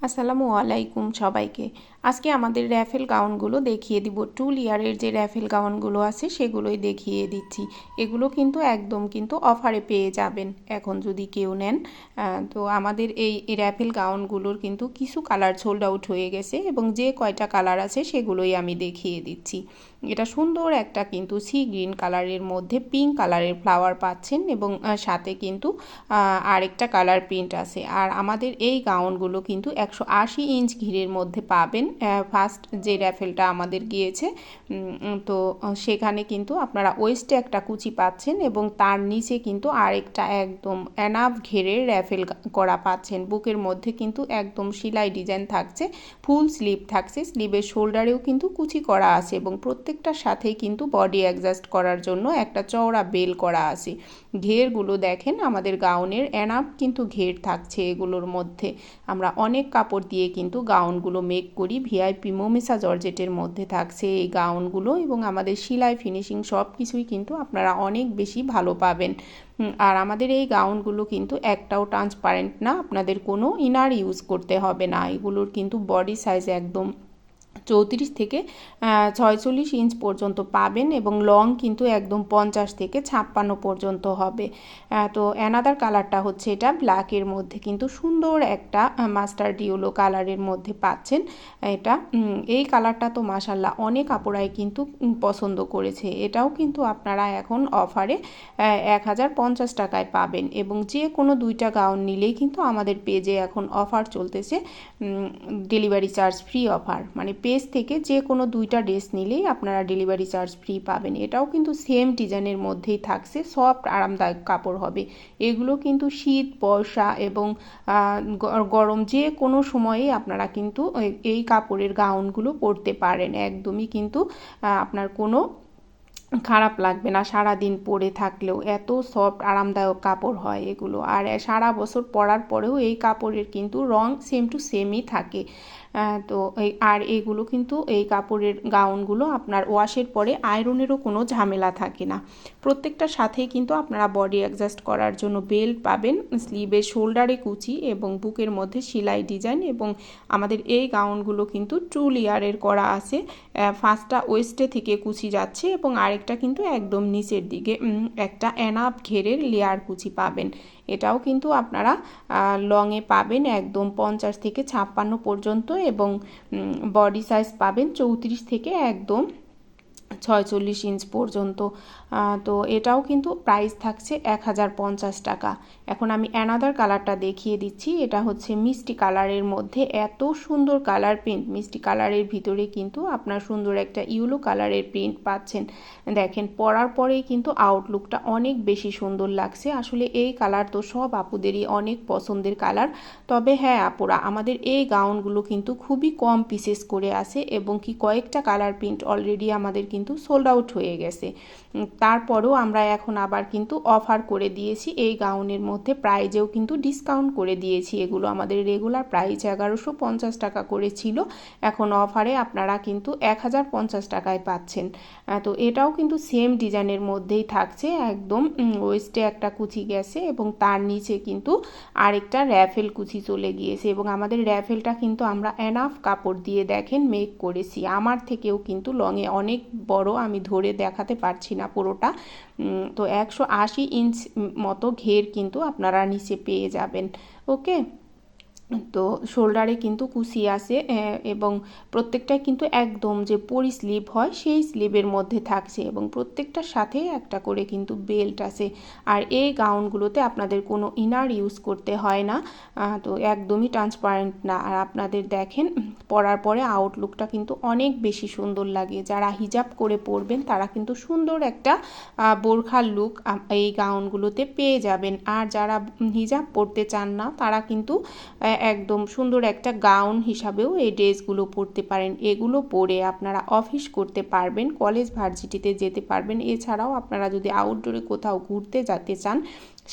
আসসালামু আলাইকুম সবাইকে। আজকে আমাদের র্যাফেল গাউনগুলো দেখিয়ে দিব। 2 লেয়ারের যে র্যাফেল গাউনগুলো আছে সেগুলোই দেখিয়ে দিচ্ছি। এগুলো কিন্তু একদম কিন্তু অফারে পেয়ে যাবেন এখন যদি কেউ নেন। তো আমাদের এই র্যাফেল গাউনগুলোর কিন্তু কিছু কালার সোল্ড আউট হয়ে গেছে এবং যে কয়টা কালার আছে সেগুলোই আমি দেখিয়ে দিচ্ছি। এটা সুন্দর একটা কিন্তু সি গ্রিন কালারের মধ্যে পিঙ্ক কালারের ফ্লাওয়ার পাচ্ছেন এবং সাথে কিন্তু আরেকটা কালার প্রিন্ট আছে। আর আমাদের এই গাউনগুলো কিন্তু 180 ইঞ্চ ঘিরের মধ্যে পাবেন। ফার্স্ট যে র্যাফেলটা আমাদের গিয়েছে তো সেখানে কিন্তু আপনারা ওয়েস্টে একটা কুচি পাচ্ছেন এবং তার নিচে কিন্তু আরেকটা একদম এনাফ ঘেরের র্যাফেল করা পাচ্ছেন। বুকের মধ্যে কিন্তু একদম সেলাই ডিজাইন থাকছে, ফুল স্লিভ থাকছে, স্লিভের শোল্ডারেও কিন্তু কুচি করা আছে এবং প্রত্যেকটার সাথেই কিন্তু বডি অ্যাডজাস্ট করার জন্য একটা চওড়া বেল করা আছে। ঘেরগুলো দেখেন আমাদের গাউনের এনাফ কিন্তু ঘের থাকছে। এগুলোর মধ্যে আমরা অনেক কাপড় দিয়ে কিন্তু গাউনগুলো মেক করি। ভিআইপি মোমেসা জর্জেটের মধ্যে থাকছে এই গাউনগুলো এবং আমাদের সেলাই ফিনিশিং সব কিছুই কিন্তু আপনারা অনেক বেশি ভালো পাবেন। আর আমাদের এই গাউনগুলো কিন্তু একটাও ট্রান্সপারেন্ট না, আপনাদের কোনো ইনার ইউজ করতে হবে না। এগুলোর কিন্তু বডি সাইজ একদম 34 থেকে 46 ইঞ্চ পর্যন্ত পাবেন এবং লং কিন্তু একদম 50 থেকে 56 পর্যন্ত হবে। তো অ্যানাদার কালারটা হচ্ছে এটা ব্ল্যাকের মধ্যে কিন্তু সুন্দর একটা মাস্টার্ড ইয়েলো কালারের মধ্যে পাচ্ছেন। এটা এই কালারটা তো মাশাল্লাহ অনেক আপুরাই কিন্তু পছন্দ করেছে। এটাও কিন্তু আপনারা এখন অফারে 1050 টাকায় পাবেন এবং যে কোনো দুইটা গাউন নিলেই কিন্তু আমাদের পেজে এখন অফার চলতেছে, ডেলিভারি চার্জ ফ্রি অফার। মানে পেজ থেকে যে কোনো দুইটা ড্রেস নিলেই আপনারা ডেলিভারি চার্জ ফ্রি পাবেন। এটাও কিন্তু সেম ডিজাইনের মধ্যেই থাকছে, সফট আরামদায়ক কাপড় হবে। এগুলো কিন্তু শীত, বর্ষা এবং গরম যে কোনো সময়েই আপনারা কিন্তু এই কাপড়ের গাউনগুলো পরতে পারেন। একদমই কিন্তু আপনার কোনো খারাপ লাগবে না সারা দিন পরে থাকলেও। এত সফট আরামদায়ক কাপড় হয় এগুলো। আর সারা বছর পরার পরেও এই কাপড়ের কিন্তু রং সেম টু সেমই থাকে। তো আর এগুলো কিন্তু এই কাপড়ের গাউনগুলো আপনার ওয়াশের পরে আয়রনেরও কোনো ঝামেলা থাকে না। প্রত্যেকটার সাথেই কিন্তু আপনারা বডি অ্যাডজাস্ট করার জন্য বেল্ট পাবেন, স্লিভে শোল্ডারে কুচি এবং বুকের মধ্যে সেলাই ডিজাইন। এবং আমাদের এই গাউনগুলো কিন্তু 2 লেয়ারের করা আছে। ফার্স্টটা ওয়েস্টে থেকে কুচি যাচ্ছে এবং আরেকটা কিন্তু একদম নিচের দিকে একটা এনাফ ঘেরের লেয়ার কুচি পাবেন। এটাও কিন্তু আপনারা লংয়ে পাবেন একদম 50 থেকে 56 পর্যন্ত এবং বডি সাইজ পাবেন 34 থেকে একদম 46 ইঞ্চ পর্যন্ত। তো এটাও কিন্তু প্রাইস থাকছে 1050 টাকা। এখন আমি অ্যানাদার কালারটা দেখিয়ে দিচ্ছি। এটা হচ্ছে মিষ্টি কালারের মধ্যে এত সুন্দর কালার প্রিন্ট। মিষ্টি কালারের ভিতরে কিন্তু আপনার সুন্দর একটা ইয়েলো কালারের প্রিন্ট পাচ্ছেন। দেখেন পরার পরেই কিন্তু আউটলুকটা অনেক বেশি সুন্দর লাগছে। আসলে এই কালার তো সব আপুদেরই অনেক পছন্দের কালার। তবে হ্যাঁ আপুরা, আমাদের এই গাউনগুলো কিন্তু খুবই কম পিসেস করে আছে এবং কি কয়েকটা কালার প্রিন্ট অলরেডি আমাদের কিন্তু সোল্ড আউট হয়ে গেছে। তারপরেও আমরা এখন আবার কিন্তু অফার করে দিয়েছি এই গাউনের মধ্যে, প্রাইজেও কিন্তু ডিসকাউন্ট করে দিয়েছি। এগুলো আমাদের রেগুলার প্রাইস 1150 টাকা করে ছিল, এখন অফারে আপনারা কিন্তু 1050 টাকায় পাচ্ছেন। তো এটাও কিন্তু সেম ডিজাইনের মধ্যেই থাকছে। একদম ওয়েস্টে একটা কুচি গেছে এবং তার নিচে কিন্তু আরেকটা র্যাফেল কুচি চলে গিয়েছে এবং আমাদের র্যাফেলটা কিন্তু আমরা এনাফ কাপড় দিয়ে দেখেন মেক করেছি। আমার থেকেও কিন্তু লংয়ে অনেক বড়, আমি ধরে দেখাতে পারছি না পুরোটা। তো 180 ইঞ্চ মতো ঘের কিন্তু আপনারা নিচে পেয়ে যাবেন। ওকে, তো শোল্ডারে কিন্তু কুচি আছে এবং প্রত্যেকটাই কিন্তু একদম যে পরি স্লিভ হয় সেই স্লিভের মধ্যে থাকছে এবং প্রত্যেকটার সাথে একটা করে কিন্তু বেল্ট আছে। আর এই গাউনগুলোতে আপনাদের কোনো ইনার ইউজ করতে হয় না, তো একদমই ট্রান্সপারেন্ট না। আর আপনাদের দেখেন পরার পরে আউটলুকটা কিন্তু অনেক বেশি সুন্দর লাগে। যারা হিজাব করে পরবেন তারা কিন্তু সুন্দর একটা বোরখার লুক এই গাউনগুলোতে পেয়ে যাবেন। আর যারা হিজাব পরতে চান না তারা কিন্তু একদম সুন্দর একটা গাউন হিসাবেও এই ড্রেসগুলো পরতে পারেন। এগুলো পরে আপনারা অফিস করতে পারবেন, কলেজ ভার্সিটিতে যেতে পারবেন। এছাড়াও আপনারা যদি আউটডোরে কোথাও ঘুরতে যেতে চান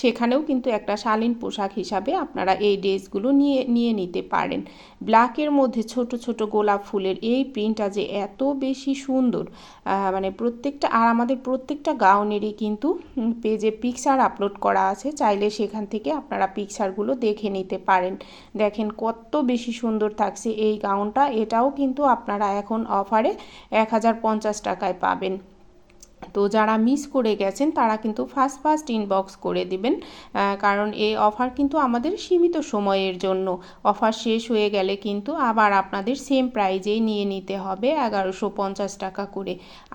সেখানেও কিন্তু একটা শালীন পোশাক হিসাবে আপনারা এই ড্রেসগুলো নিয়ে নিতে পারেন। ব্ল্যাকের মধ্যে ছোট ছোট গোলাপ ফুলের এই প্রিন্টটা যে এত বেশি সুন্দর, মানে প্রত্যেকটা, আর আমাদের প্রত্যেকটা গাউনেরই কিন্তু পেজে পিকচার আপলোড করা আছে, চাইলে সেখান থেকে আপনারা পিকচারগুলো দেখে নিতে পারেন। দেখেন কত বেশি সুন্দর থাকছে এই গাউনটা। এটাও কিন্তু আপনারা এখন অফারে 1050 টাকায় পাবেন। তো যারা মিস করে গেছেন তারা কিন্তু ফার্স্ট ইনবক্স করে দিবেন, কারণ এই অফার কিন্তু আমাদের সীমিত সময়ের জন্য। অফার শেষ হয়ে গেলে কিন্তু আবার আপনাদের সেম প্রাইজেই নিয়ে নিতে হবে 1150 টাকা করে।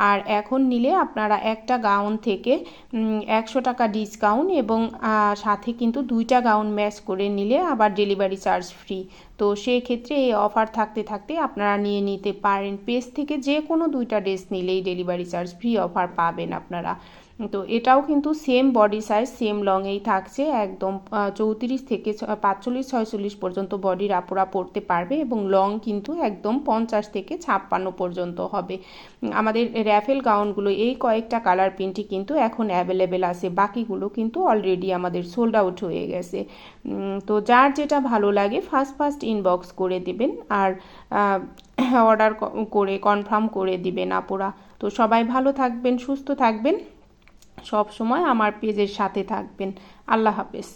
আর এখন নিলে আপনারা একটা গাউন থেকে 100 টাকা ডিসকাউন্ট, এবং সাথে কিন্তু 2টা গাউন ম্যাচ করে নিলে আবার ডেলিভারি চার্জ ফ্রি। তো সেই ক্ষেত্রে এই অফার থাকতে থাকতে আপনারা নিয়ে নিতে পারেন। পেজ থেকে যে কোনো 2টা ড্রেস নিলেই ডেলিভারি চার্জ ফ্রি অফার পাবেন আপনারা। তো এটাও কিন্তু সেম বডি সাইজ সেম লংয়েই থাকছে, একদম 34 থেকে 45-46 পর্যন্ত বডির আপুরা পরতে পারবে, এবং লং কিন্তু একদম 50 থেকে 56 পর্যন্ত হবে। আমাদের র্যাফেল গাউনগুলো এই কয়েকটা কালার প্রিন্টই কিন্তু এখন অ্যাভেলেবেল আছে, বাকিগুলো কিন্তু অলরেডি আমাদের সোল্ড আউট হয়ে গেছে। তো যার যেটা ভালো লাগে ফার্স্ট ইনবক্স করে দিবেন, আর অর্ডার করে কনফার্ম করে দিবেন আপুরা। তো সবাই ভালো থাকবেন, সুস্থ থাকবেন, সব সময় আমার পেজের সাথে থাকবেন। আল্লাহ হাফেজ।